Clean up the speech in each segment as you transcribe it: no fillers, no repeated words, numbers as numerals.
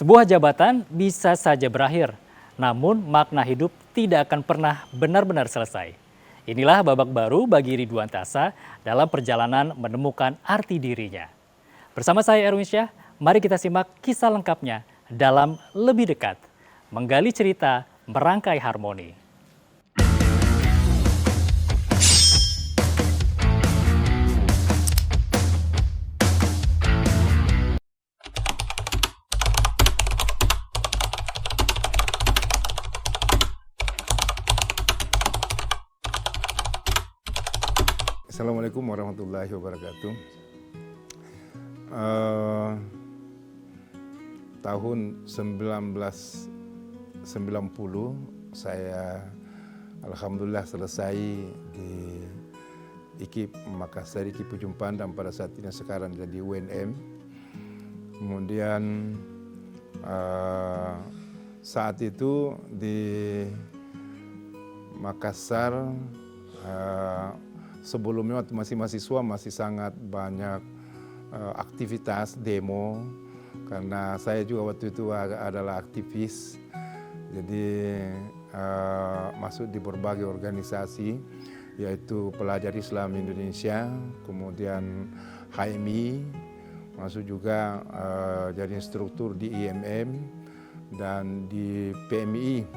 Sebuah jabatan bisa saja berakhir, namun makna hidup tidak akan pernah benar-benar selesai. Inilah babak baru bagi Ridwan Tasa dalam perjalanan menemukan arti dirinya. Bersama saya Erwin Syah, mari kita simak kisah lengkapnya dalam Lebih Dekat. Menggali cerita, merangkai harmoni. Assalamualaikum warahmatullahi wabarakatuh. Tahun 1990 saya alhamdulillah selesai di IKIP Makassar, IKIP Ujung Pandang pada saat ini sekarang jadi UNM. Kemudian saat itu di Makassar sebelumnya waktu masih mahasiswa masih sangat banyak aktivitas demo, karena saya juga waktu itu adalah aktivis, jadi masuk di berbagai organisasi, yaitu Pelajar Islam Indonesia, kemudian HMI, masuk juga jadi instruktur di IMM dan di PMI,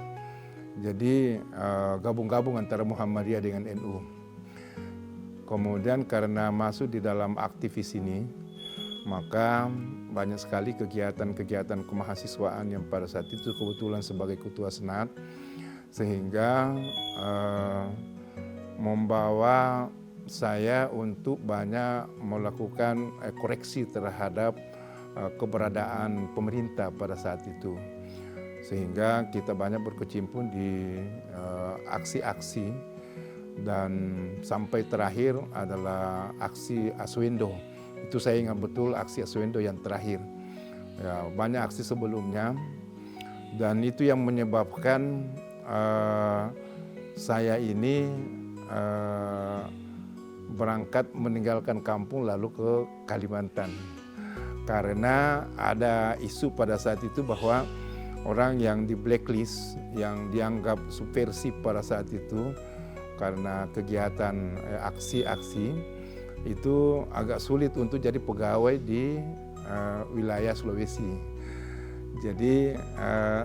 jadi gabung-gabung antara Muhammadiyah dengan NU. Kemudian karena masuk di dalam aktivis ini, maka banyak sekali kegiatan-kegiatan kemahasiswaan yang pada saat itu kebetulan sebagai ketua senat, sehingga membawa saya untuk banyak melakukan koreksi terhadap keberadaan pemerintah pada saat itu. Sehingga kita banyak berkecimpung di aksi-aksi, dan sampai terakhir adalah aksi Arswendo. Itu saya ingat betul aksi Arswendo yang terakhir. Ya, banyak aksi sebelumnya, dan itu yang menyebabkan saya ini berangkat meninggalkan kampung lalu ke Kalimantan. Karena ada isu pada saat itu bahwa orang yang di blacklist, yang dianggap subversif pada saat itu, karena kegiatan aksi-aksi itu agak sulit untuk jadi pegawai di wilayah Sulawesi. Jadi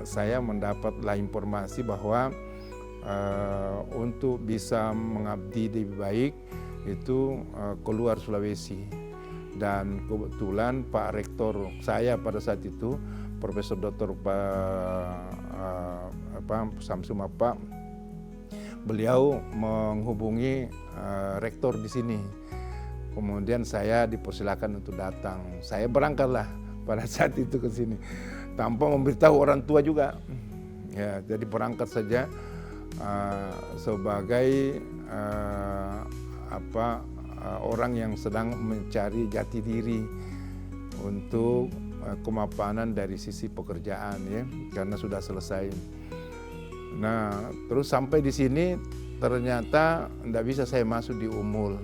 saya mendapatlah informasi bahwa untuk bisa mengabdi lebih baik itu keluar Sulawesi. Dan kebetulan Pak Rektor saya pada saat itu, Profesor Dr. Samsum Mapa, beliau menghubungi rektor di sini. Kemudian saya dipersilakan untuk datang. Saya berangkatlah pada saat itu ke sini tanpa memberitahu orang tua juga. Ya, jadi berangkat saja sebagai orang yang sedang mencari jati diri untuk kemapanan dari sisi pekerjaan, ya, karena sudah selesai. Nah, terus sampai di sini ternyata tidak bisa saya masuk di Umul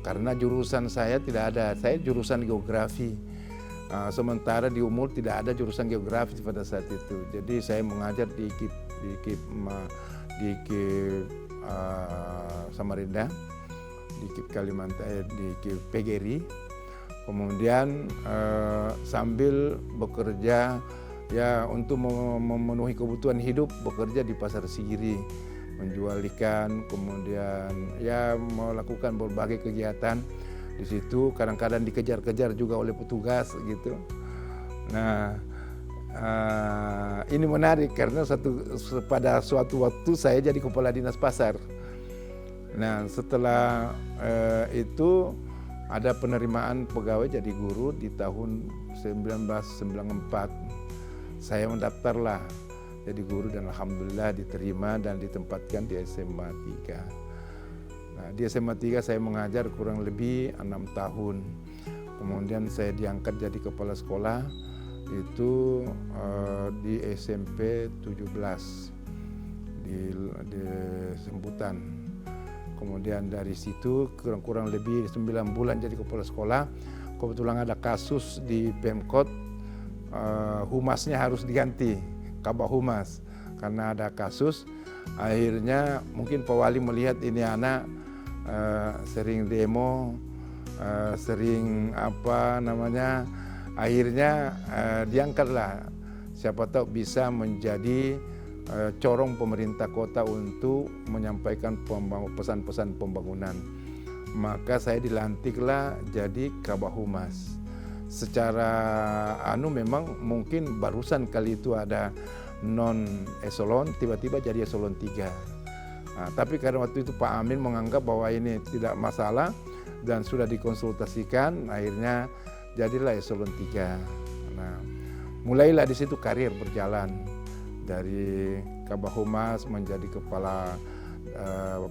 karena jurusan saya tidak ada. Saya jurusan geografi. Sementara di Umul tidak ada jurusan geografi pada saat itu. Jadi saya mengajar di IKIP Samarinda, di IKIP Kalimantan, di IKIP PGRI. Kemudian sambil bekerja, ya, untuk memenuhi kebutuhan hidup, bekerja di Pasar Sigiri, menjual ikan, kemudian ya melakukan berbagai kegiatan di situ. Kadang-kadang dikejar-kejar juga oleh petugas gitu. Nah, ini menarik karena pada suatu waktu saya jadi kepala dinas pasar. Nah, setelah itu ada penerimaan pegawai jadi guru di tahun 1994. Saya mendaftarlah jadi guru dan alhamdulillah diterima dan ditempatkan di SMA 3. Nah, di SMA 3 saya mengajar kurang lebih 6 tahun. Kemudian saya diangkat jadi kepala sekolah itu di SMP 17 di Sembutan. Kemudian dari situ kurang lebih 9 bulan jadi kepala sekolah. Kebetulan ada kasus di Pemkot humasnya harus diganti, kabak humas, karena ada kasus. Akhirnya mungkin Pak Wali melihat ini anak sering demo, sering akhirnya diangkatlah, siapa tahu bisa menjadi corong pemerintah kota untuk menyampaikan pesan-pesan pembangunan. Maka saya dilantiklah jadi kabak humas. Secara memang mungkin barusan kali itu ada non eselon, tiba-tiba jadi eselon 3. Nah, tapi karena waktu itu Pak Amin menganggap bahwa ini tidak masalah dan sudah dikonsultasikan, akhirnya jadilah eselon 3. Nah, mulailah di situ karir berjalan dari kabak humas menjadi kepala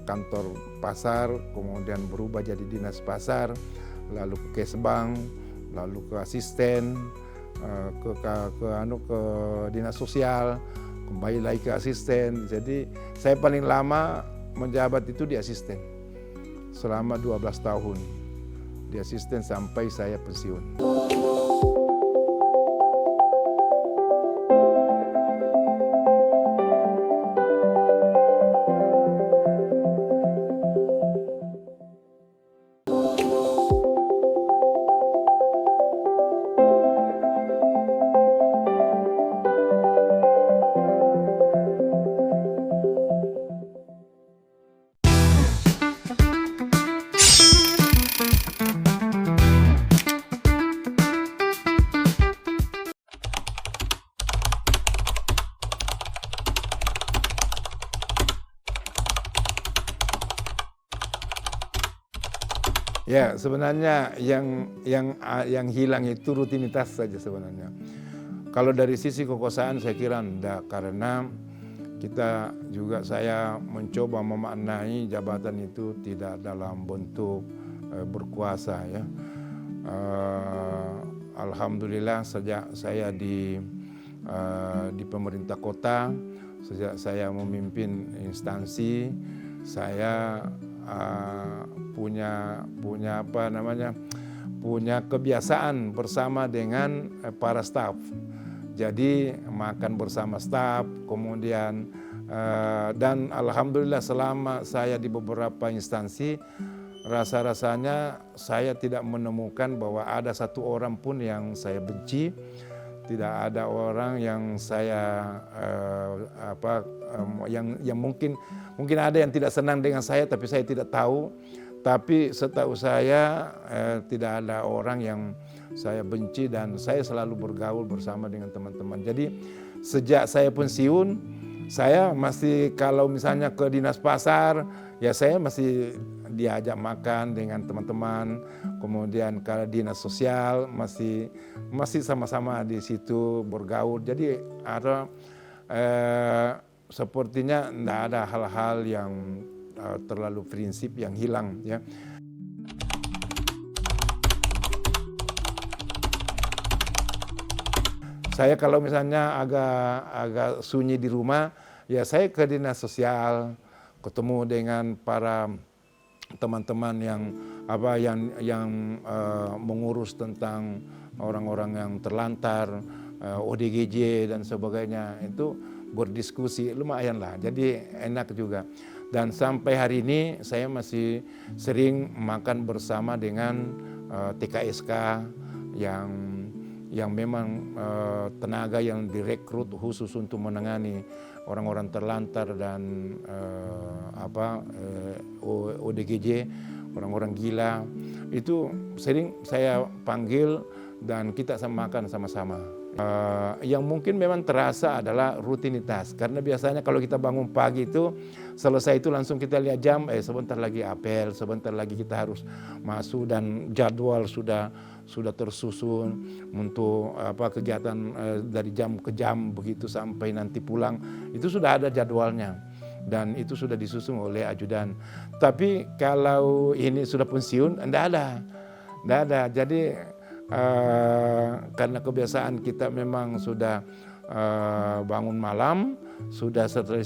kantor pasar, kemudian berubah jadi dinas pasar, lalu ke Kesbang, lalu ke asisten, ke dinas sosial, kembali lagi ke asisten. Jadi saya paling lama menjabat itu di asisten selama 12 tahun, di asisten sampai saya pensiun. Ya, sebenarnya yang hilang itu rutinitas saja sebenarnya. Kalau dari sisi kekuasaan saya kira enggak, karena saya mencoba memaknai jabatan itu tidak dalam bentuk berkuasa ya. Alhamdulillah sejak saya di pemerintah kota, sejak saya memimpin instansi, saya punya kebiasaan bersama dengan para staf. Jadi makan bersama staf, kemudian dan alhamdulillah selama saya di beberapa instansi, rasa-rasanya saya tidak menemukan bahwa ada satu orang pun yang saya benci, tidak ada orang yang saya yang mungkin ada yang tidak senang dengan saya tapi saya tidak tahu. Tapi setahu saya tidak ada orang yang saya benci dan saya selalu bergaul bersama dengan teman-teman. Jadi sejak saya pensiun, saya masih kalau misalnya ke dinas pasar, ya saya masih diajak makan dengan teman-teman. Kemudian ke dinas sosial masih sama-sama di situ bergaul. Jadi ada sepertinya tidak ada hal-hal yang terlalu prinsip yang hilang ya. Saya kalau misalnya agak sunyi di rumah, ya saya ke dinas sosial, ketemu dengan para teman-teman yang mengurus tentang orang-orang yang terlantar, ODGJ dan sebagainya, itu berdiskusi lumayan lah, jadi enak juga. Dan sampai hari ini saya masih sering makan bersama dengan TKSK yang memang tenaga yang direkrut khusus untuk menangani orang-orang terlantar dan ODGJ, orang-orang gila. Itu sering saya panggil dan kita makan sama-sama. Yang mungkin memang terasa adalah rutinitas, karena biasanya kalau kita bangun pagi itu selesai itu langsung kita lihat jam, sebentar lagi apel, sebentar lagi kita harus masuk dan jadwal sudah tersusun untuk kegiatan dari jam ke jam begitu sampai nanti pulang, itu sudah ada jadwalnya dan itu sudah disusun oleh ajudan. Tapi kalau ini sudah pensiun, enggak ada. Jadi karena kebiasaan kita memang sudah bangun malam, sudah selesai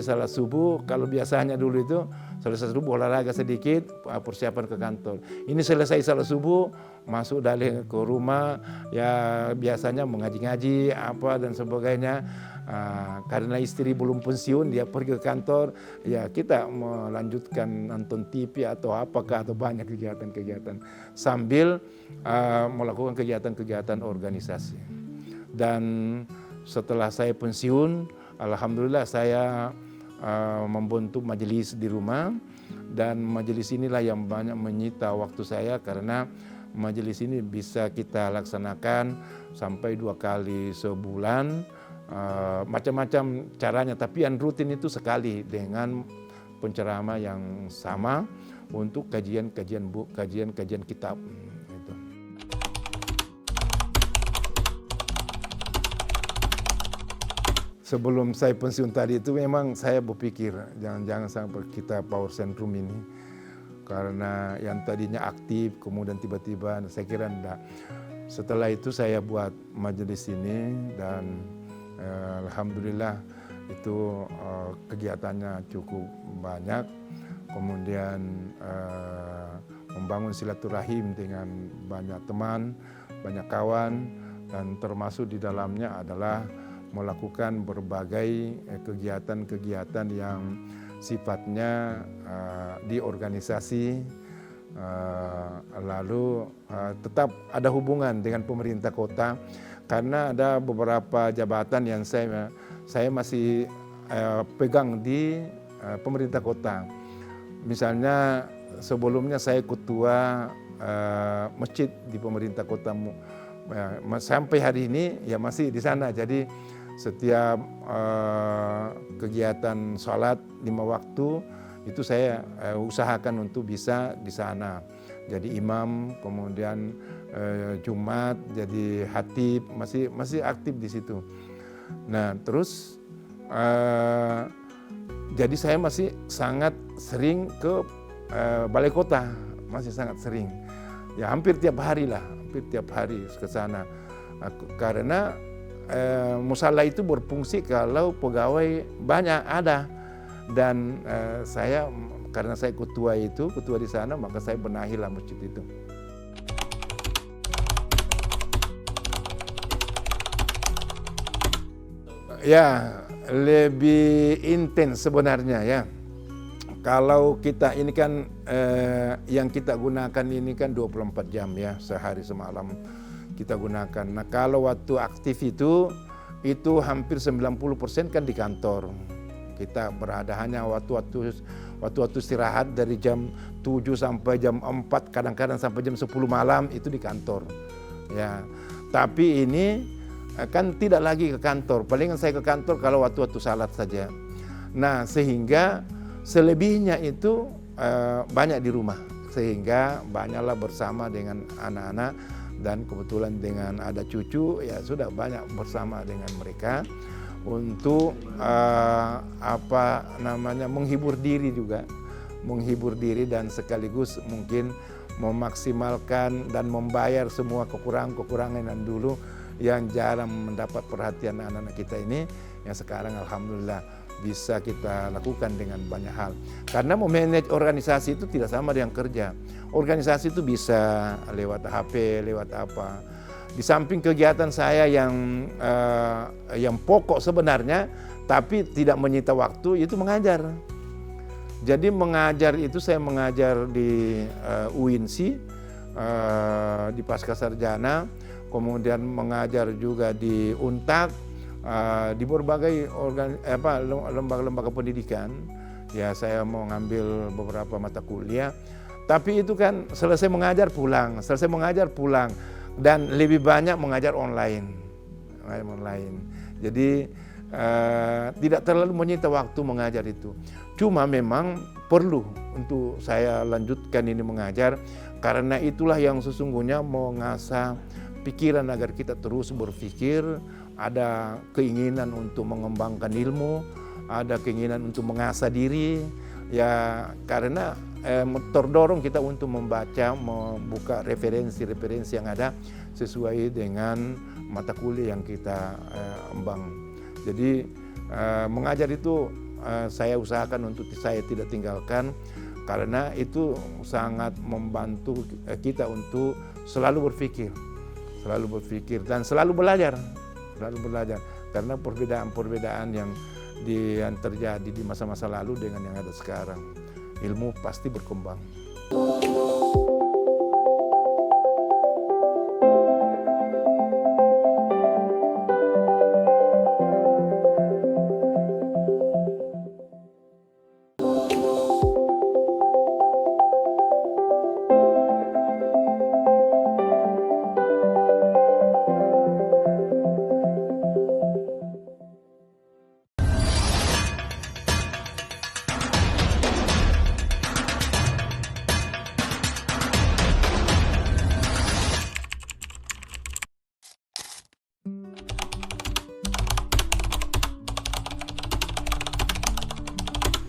salat subuh, kalau biasanya dulu itu selesai subuh olahraga sedikit, persiapan ke kantor. Ini selesai salat subuh, masuk dalih ke rumah, ya biasanya mengaji-ngaji apa dan sebagainya. Karena istri belum pensiun, dia pergi ke kantor, ya kita melanjutkan nonton TV atau apakah, atau banyak kegiatan-kegiatan sambil melakukan kegiatan-kegiatan organisasi. Dan setelah saya pensiun, alhamdulillah saya membentuk majelis di rumah, dan majelis inilah yang banyak menyita waktu saya, karena majelis ini bisa kita laksanakan sampai 2 kali sebulan, macam-macam caranya, tapi yang rutin itu sekali dengan penceramah yang sama untuk kajian kitab. Gitu. Sebelum saya pensiun tadi itu memang saya berpikir jangan sampai kita power centrum ini, karena yang tadinya aktif kemudian tiba-tiba saya kira enggak. Setelah itu saya buat majelis ini, dan alhamdulillah itu kegiatannya cukup banyak. Kemudian membangun silaturahim dengan banyak teman, banyak kawan, dan termasuk di dalamnya adalah melakukan berbagai kegiatan-kegiatan yang sifatnya di organisasi, lalu tetap ada hubungan dengan pemerintah kota, karena ada beberapa jabatan yang saya masih pegang di pemerintah kota. Misalnya sebelumnya saya ketua masjid di pemerintah kota, sampai hari ini ya masih di sana. Jadi setiap kegiatan sholat 5 waktu itu saya usahakan untuk bisa di sana. Jadi imam, kemudian Jumat jadi khatib, masih aktif di situ. Nah terus jadi saya masih sangat sering ke balai kota, masih sangat sering. Ya hampir tiap hari ke sana. Karena musala itu berfungsi kalau pegawai banyak ada, dan karena saya ketua di sana, maka saya benahilah masjid itu. Ya, lebih intens sebenarnya ya. Kalau kita ini kan yang kita gunakan ini kan 24 jam ya, sehari semalam kita gunakan. Nah kalau waktu aktif itu hampir 90% kan di kantor. Kita berada hanya waktu istirahat dari jam 7 sampai jam 4, kadang-kadang sampai jam 10 malam itu di kantor. Ya, tapi ini kan tidak lagi ke kantor, palingan saya ke kantor kalau waktu-waktu salat saja. Nah sehingga selebihnya itu banyak di rumah, sehingga banyaklah bersama dengan anak-anak, dan kebetulan dengan ada cucu ya sudah banyak bersama dengan mereka untuk menghibur diri dan sekaligus mungkin memaksimalkan dan membayar semua kekurangan yang dulu yang jarang mendapat perhatian anak-anak kita ini, yang sekarang alhamdulillah bisa kita lakukan dengan banyak hal. Karena memanage organisasi itu tidak sama dengan kerja. Organisasi itu bisa lewat HP, lewat apa. Di samping kegiatan saya yang pokok sebenarnya, tapi tidak menyita waktu, itu mengajar. Jadi mengajar itu saya mengajar di UINSI, di Pascasarjana, kemudian mengajar juga di UNTAD, di berbagai lembaga-lembaga pendidikan. Ya saya mau ngambil beberapa mata kuliah, tapi itu kan selesai mengajar pulang, dan lebih banyak mengajar online. Jadi tidak terlalu menyita waktu mengajar itu. Cuma memang perlu untuk saya lanjutkan ini mengajar, karena itulah yang sesungguhnya mengasah pikiran agar kita terus berpikir, ada keinginan untuk mengembangkan ilmu, ada keinginan untuk mengasah diri, ya karena terdorong kita untuk membuka referensi-referensi yang ada sesuai dengan mata kuliah yang kita embang. Jadi mengajar itu saya usahakan untuk saya tidak tinggalkan, karena itu sangat membantu kita untuk selalu berpikir dan selalu belajar. Karena perbedaan-perbedaan yang terjadi di masa-masa lalu dengan yang ada sekarang, ilmu pasti berkembang.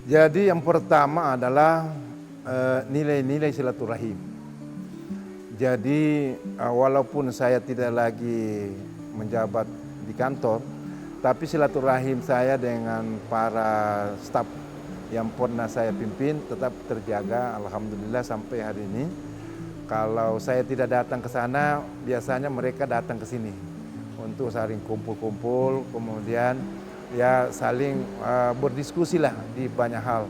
Jadi yang pertama adalah nilai-nilai silaturahim. Jadi walaupun saya tidak lagi menjabat di kantor, tapi silaturahim saya dengan para staf yang pernah saya pimpin tetap terjaga, alhamdulillah sampai hari ini. Kalau saya tidak datang ke sana, biasanya mereka datang ke sini untuk saling kumpul-kumpul, kemudian ya saling berdiskusi lah di banyak hal.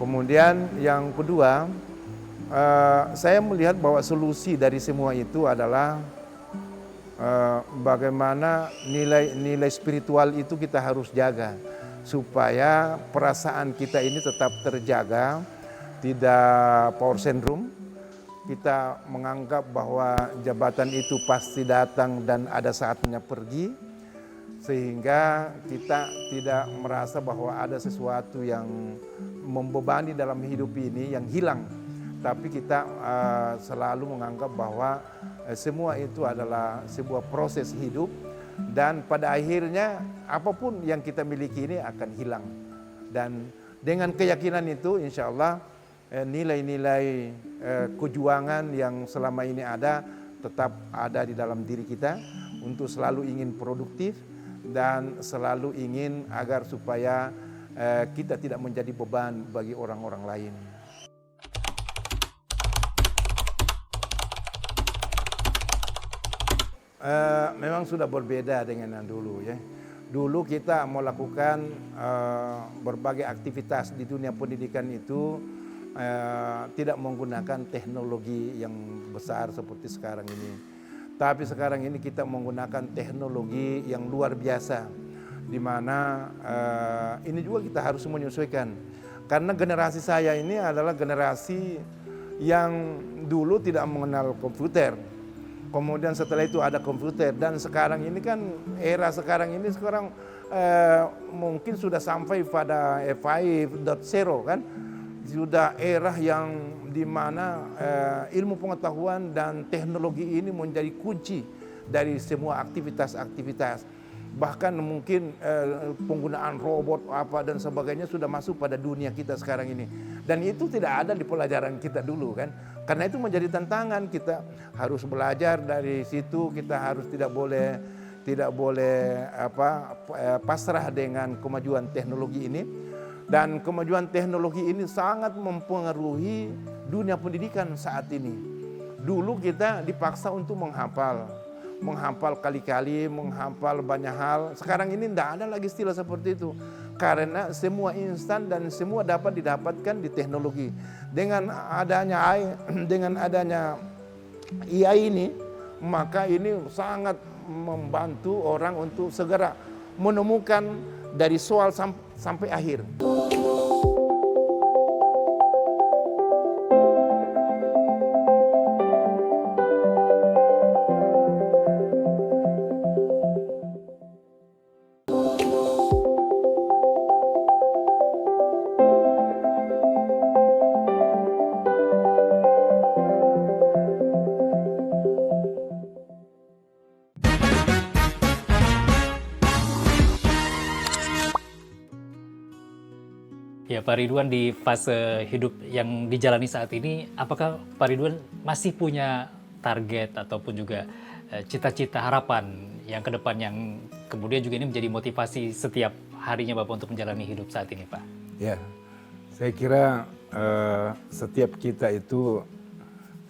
Kemudian yang kedua, saya melihat bahwa solusi dari semua itu adalah bagaimana nilai-nilai spiritual itu kita harus jaga supaya perasaan kita ini tetap terjaga, tidak power syndrome. Kita menganggap bahwa jabatan itu pasti datang dan ada saatnya pergi, sehingga kita tidak merasa bahwa ada sesuatu yang membebani dalam hidup ini yang hilang. Tapi kita selalu menganggap bahwa semua itu adalah sebuah proses hidup, dan pada akhirnya apapun yang kita miliki ini akan hilang. Dan dengan keyakinan itu insya Allah nilai-nilai kejuangan yang selama ini ada tetap ada di dalam diri kita untuk selalu ingin produktif dan selalu ingin agar supaya kita tidak menjadi beban bagi orang-orang lain. Memang sudah berbeda dengan yang dulu ya. Dulu kita melakukan berbagai aktivitas di dunia pendidikan itu tidak menggunakan teknologi yang besar seperti sekarang ini. Tapi sekarang ini kita menggunakan teknologi yang luar biasa, di mana ini juga kita harus menyesuaikan. Karena generasi saya ini adalah generasi yang dulu tidak mengenal komputer. Kemudian setelah itu ada komputer, dan sekarang ini kan era sekarang mungkin sudah sampai pada 5.0 kan. Sudah era yang dimana ilmu pengetahuan dan teknologi ini menjadi kunci dari semua aktivitas-aktivitas. Bahkan mungkin penggunaan robot apa dan sebagainya sudah masuk pada dunia kita sekarang ini. Dan itu tidak ada di pelajaran kita dulu kan. Karena itu menjadi tantangan, kita harus belajar dari situ, kita harus tidak boleh pasrah dengan kemajuan teknologi ini. Dan kemajuan teknologi ini sangat mempengaruhi dunia pendidikan saat ini. Dulu kita dipaksa untuk menghafal kali-kali, menghafal banyak hal. Sekarang ini tidak ada lagi istilah seperti itu. Karena semua instan dan semua dapat didapatkan di teknologi. Dengan adanya AI ini, maka ini sangat membantu orang untuk segera menemukan dari soal sampai akhir. Ya, Pak Ridwan, di fase hidup yang dijalani saat ini, apakah Pak Ridwan masih punya target ataupun juga cita-cita harapan yang ke depan yang kemudian juga ini menjadi motivasi setiap harinya Bapak untuk menjalani hidup saat ini, Pak? Ya, saya kira setiap kita itu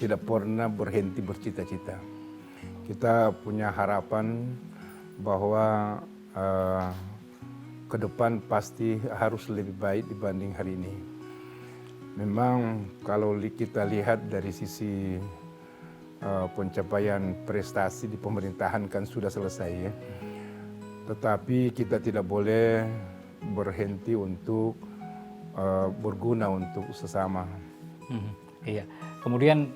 tidak pernah berhenti bercita-cita. Kita punya harapan bahwa ke depan pasti harus lebih baik dibanding hari ini. Memang kalau kita lihat dari sisi pencapaian prestasi di pemerintahan kan sudah selesai ya. Tetapi kita tidak boleh berhenti untuk berguna untuk sesama. Iya. Kemudian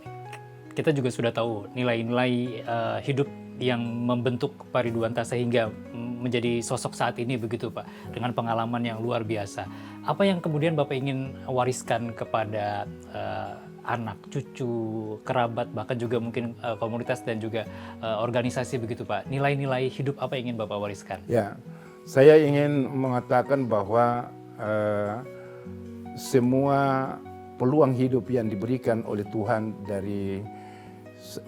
kita juga sudah tahu nilai-nilai hidup yang membentuk Pak Ridwan Tasa sehingga menjadi sosok saat ini begitu Pak, dengan pengalaman yang luar biasa. Apa yang kemudian Bapak ingin wariskan kepada anak, cucu, kerabat, bahkan juga mungkin komunitas dan juga organisasi begitu Pak? Nilai-nilai hidup apa yang ingin Bapak wariskan? Ya, saya ingin mengatakan bahwa semua peluang hidup yang diberikan oleh Tuhan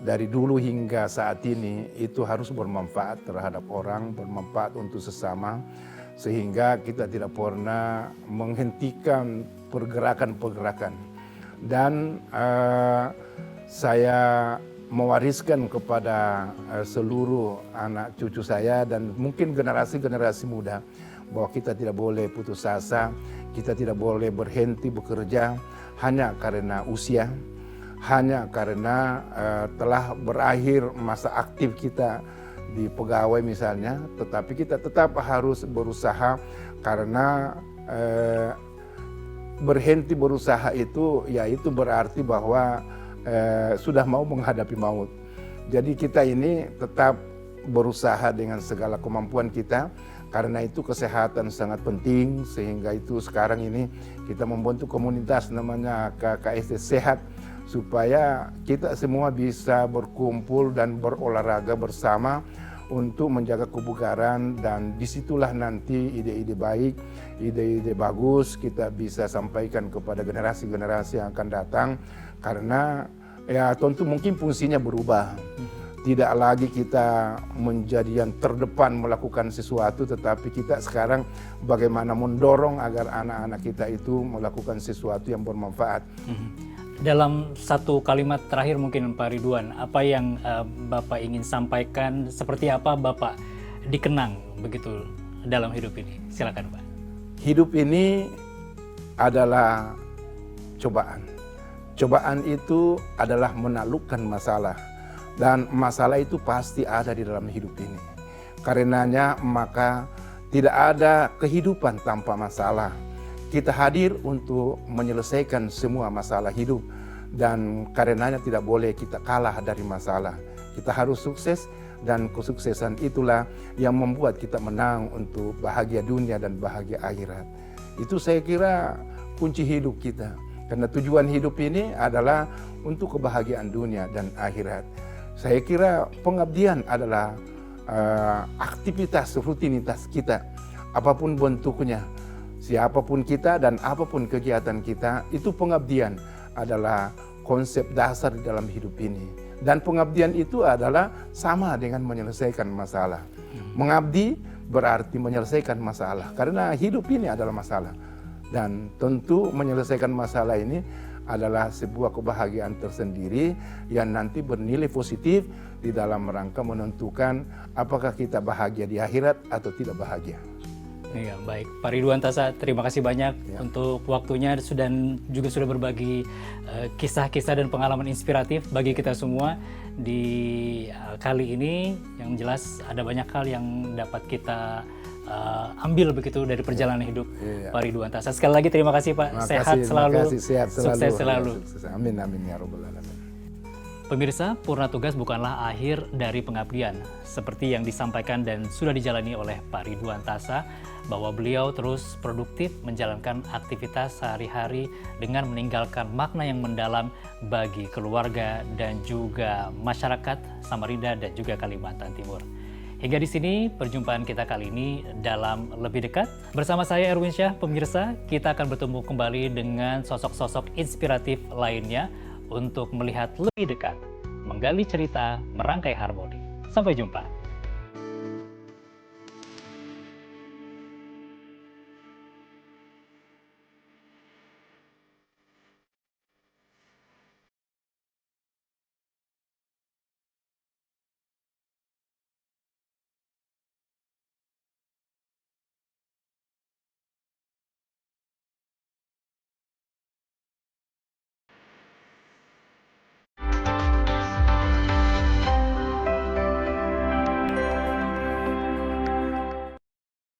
dari dulu hingga saat ini itu harus bermanfaat terhadap orang, bermanfaat untuk sesama, sehingga kita tidak pernah menghentikan pergerakan-pergerakan. Dan saya mewariskan kepada seluruh anak cucu saya dan mungkin generasi-generasi muda bahwa kita tidak boleh putus asa, kita tidak boleh berhenti bekerja hanya karena usia, hanya karena telah berakhir masa aktif kita di pegawai misalnya, tetapi kita tetap harus berusaha karena berhenti berusaha itu yaitu berarti bahwa sudah mau menghadapi maut. Jadi kita ini tetap berusaha dengan segala kemampuan kita, karena itu kesehatan sangat penting, sehingga itu sekarang ini kita membentuk komunitas namanya KKSD Sehat, supaya kita semua bisa berkumpul dan berolahraga bersama untuk menjaga kebugaran, dan disitulah nanti ide-ide baik, ide-ide bagus kita bisa sampaikan kepada generasi-generasi yang akan datang, karena ya tentu mungkin fungsinya berubah. Tidak lagi kita menjadi yang terdepan melakukan sesuatu, tetapi kita sekarang bagaimana mendorong agar anak-anak kita itu melakukan sesuatu yang bermanfaat. Dalam satu kalimat terakhir mungkin Pak Ridwan, apa yang Bapak ingin sampaikan, seperti apa Bapak dikenang begitu dalam hidup ini? Silakan Pak. Hidup ini adalah cobaan. Cobaan itu adalah menaklukkan masalah. Dan masalah itu pasti ada di dalam hidup ini. Karenanya maka tidak ada kehidupan tanpa masalah. Kita hadir untuk menyelesaikan semua masalah hidup, dan karenanya tidak boleh kita kalah dari masalah. Kita harus sukses, dan kesuksesan itulah yang membuat kita menang untuk bahagia dunia dan bahagia akhirat. Itu saya kira kunci hidup kita, karena tujuan hidup ini adalah untuk kebahagiaan dunia dan akhirat. Saya kira pengabdian adalah aktivitas rutinitas kita, apapun bentuknya. Siapapun kita dan apapun kegiatan kita, itu pengabdian adalah konsep dasar di dalam hidup ini. Dan pengabdian itu adalah sama dengan menyelesaikan masalah. Mengabdi berarti menyelesaikan masalah, karena hidup ini adalah masalah. Dan tentu menyelesaikan masalah ini adalah sebuah kebahagiaan tersendiri yang nanti bernilai positif di dalam rangka menentukan apakah kita bahagia di akhirat atau tidak bahagia. Iya, baik. Pak Ridwan Tasa, terima kasih banyak untuk waktunya dan juga sudah berbagi kisah-kisah dan pengalaman inspiratif bagi kita semua di kali ini. Yang jelas ada banyak hal yang dapat kita ambil begitu dari perjalanan hidup Pak Ridwan Tasa. Sekali lagi terima kasih Pak. Sehat selalu, sukses selalu. Amin, amin ya Rabbal Alamin. Pemirsa, purna tugas bukanlah akhir dari pengabdian. Seperti yang disampaikan dan sudah dijalani oleh Pak Ridwan Tasa, bahwa beliau terus produktif menjalankan aktivitas sehari-hari dengan meninggalkan makna yang mendalam bagi keluarga dan juga masyarakat Samarinda dan juga Kalimantan Timur. Hingga di sini perjumpaan kita kali ini dalam Lebih Dekat. Bersama saya Erwin Syah, pemirsa, kita akan bertemu kembali dengan sosok-sosok inspiratif lainnya untuk melihat lebih dekat, menggali cerita, merangkai harmoni. Sampai jumpa.